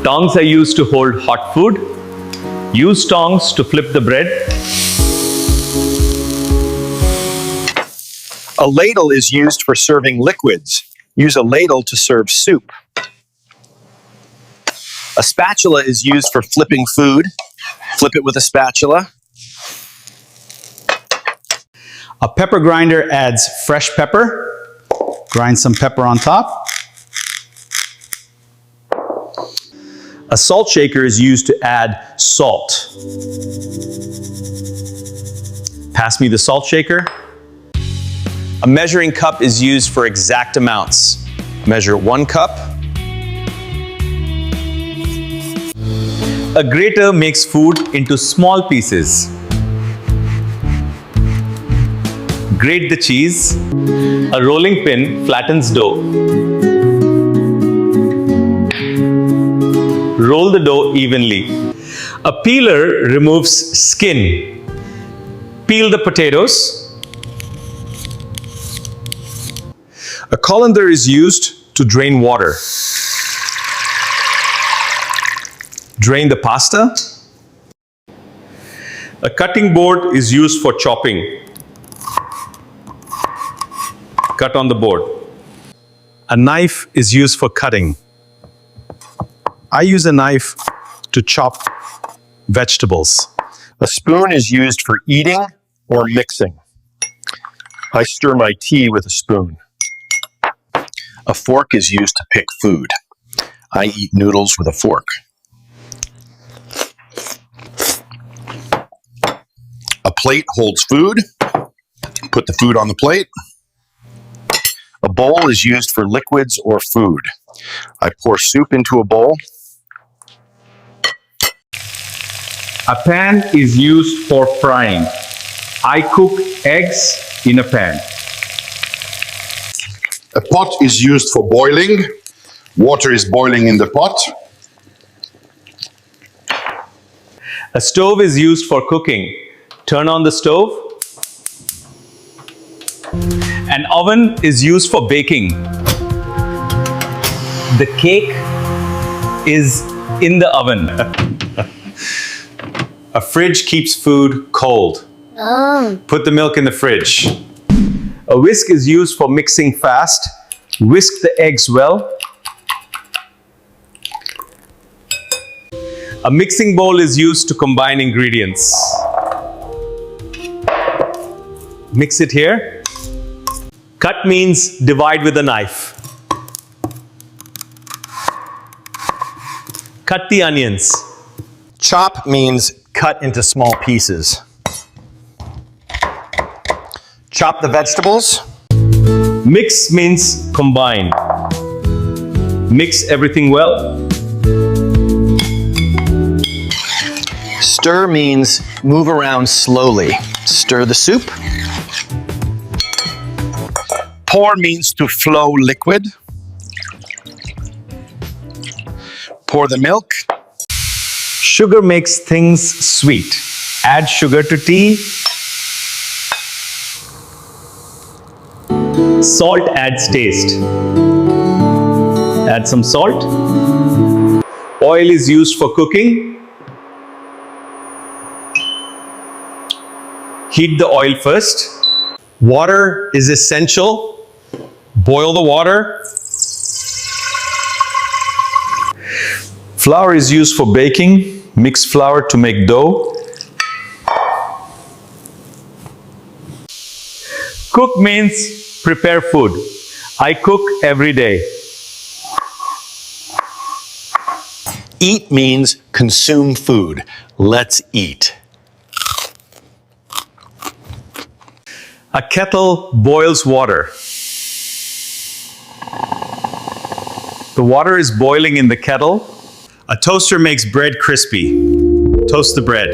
Tongs are used to hold hot food. Use tongs to flip the bread. A ladle is used for serving liquids. Use a ladle to serve soup. A spatula is used for flipping food. Flip it with a spatula. A pepper grinder adds fresh pepper. Grind some pepper on top. A salt shaker is used to add salt. Pass me the salt shaker. A measuring cup is used for exact amounts. Measure 1 cup. A grater makes food into small pieces. Grate the cheese. A rolling pin flattens dough. Roll the dough evenly. A peeler removes skin. Peel the potatoes. A colander is used to drain water. Drain the pasta. A cutting board is used for chopping. Cut on the board. A knife is used for cutting. I use a knife to chop vegetables. A spoon is used for eating or mixing. I stir my tea with a spoon. A fork is used to pick food. I eat noodles with a fork. A plate holds food. Put the food on the plate. A bowl is used for liquids or food. I pour soup into a bowl. A pan is used for frying. I cook eggs in a pan. A pot is used for boiling. Water is boiling in the pot. A stove is used for cooking. Turn on the stove. An oven is used for baking. The cake is in the oven. A fridge keeps food cold. Put the milk in the fridge. A whisk is used for mixing fast. Whisk the eggs well. A mixing bowl is used to combine ingredients. Mix it here. Cut means divide with a knife. Cut the onions. Chop means cut into small pieces. Chop the vegetables. Mix means combine. Mix everything well. Stir means move around slowly. Stir the soup. Pour means to flow liquid. Pour the milk. Sugar makes things sweet. Add sugar to tea. Salt adds taste. Add some salt. Oil is used for cooking. Heat the oil first. Water is essential. Boil the water. Flour is used for baking. Mix flour to make dough. Cook means prepare food. I cook every day. Eat means consume food. Let's eat. A kettle boils water. The water is boiling in the kettle. A toaster makes bread crispy. Toast the bread.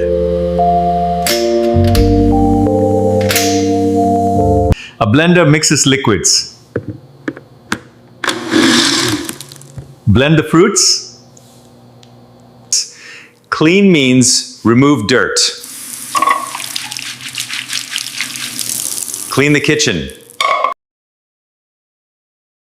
A blender mixes liquids. Blend the fruits. Clean means remove dirt. Clean the kitchen.